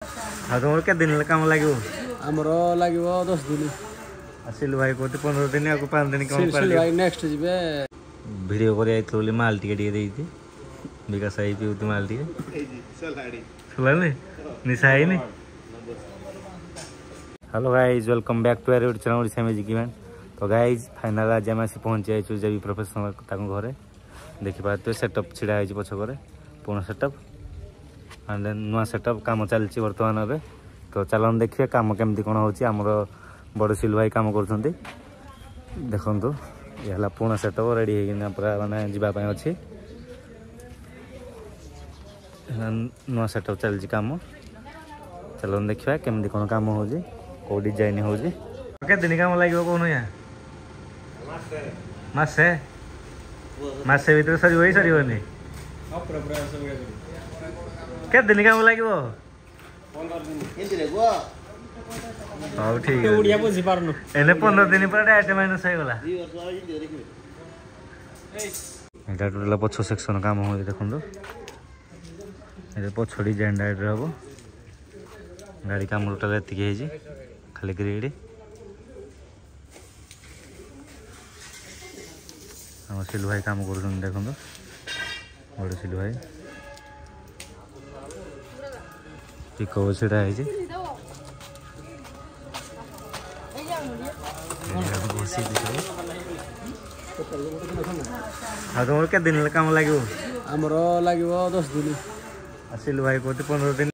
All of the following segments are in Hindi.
हाँ तुम क्या दिन काम लगे आमर लगे 10 दिन सिलु भाई कहते 15 दिन आपको 5 दिन कम भाई नेक्स्ट जीवे वीडियो कर माल टिके विकास आई पीती माल टिके निशा है hello guys welcome back to our channel Odisha music event. तो गाइज फाइनल आज आम आसी पहुँची जाइए जब प्रोफेशनल घरे देखी पारे सेटअप छिड़ा है पछक पूर्ण सेटअप एंड नुआ सेटअप कम चलती बर्तमान ए तो चलन देखिए कम केमती कौन होमर बड़ सिलु भाई कम कर देखु ये पूर्ण सेटअप रेडी होना पूरा मानने जावाई अच्छी नुआ सेटअप चलती कम चलन देखा केमती कौन कम हो कौ डिजाइन हो दिन कम लगे कौन या मसे मसे भर सर सरनी क्या दिन कम लगे हाँ ठीक है 15 दिन पर डायरेक्ट माइनस होगा पछ सेक्शन कम हो देखो पछ डिजाइन डायरेक्ट हम गाड़ी कम टोटाल एति खाली ग्रिड हम सिलु भाई कम कर देखो बड़ सिलु भाई पिको सीढ़ा हाँ तुम क्या दिन कम लगे आमर लगे 10 दिन सिलु भाई कहते 15 दिन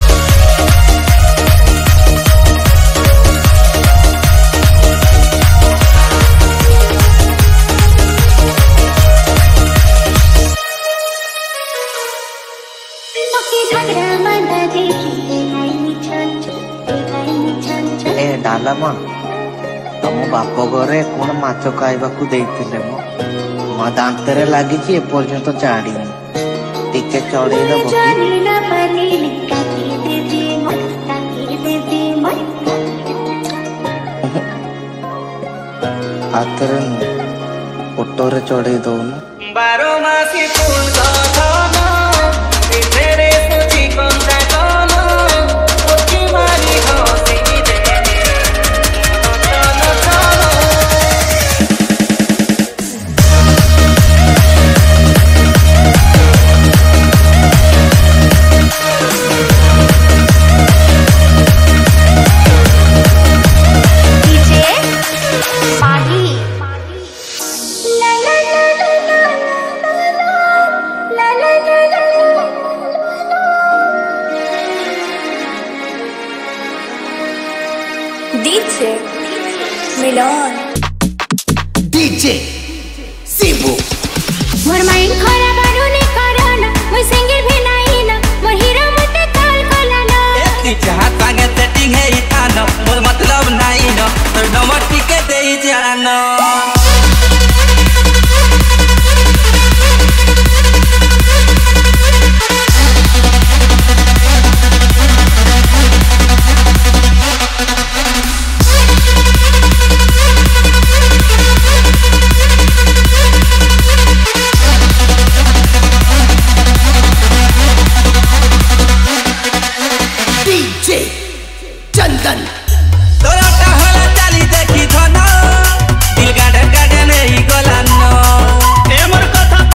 डालामा तुम बाप घरे कौन माछ खाइबा मो दांत लगी एपर्यंत जानी टिके चढ़ेदब हाथ ओटोरे चढ़े दौन 12 मासी DJ Milan DJ Sibu Moor mind khara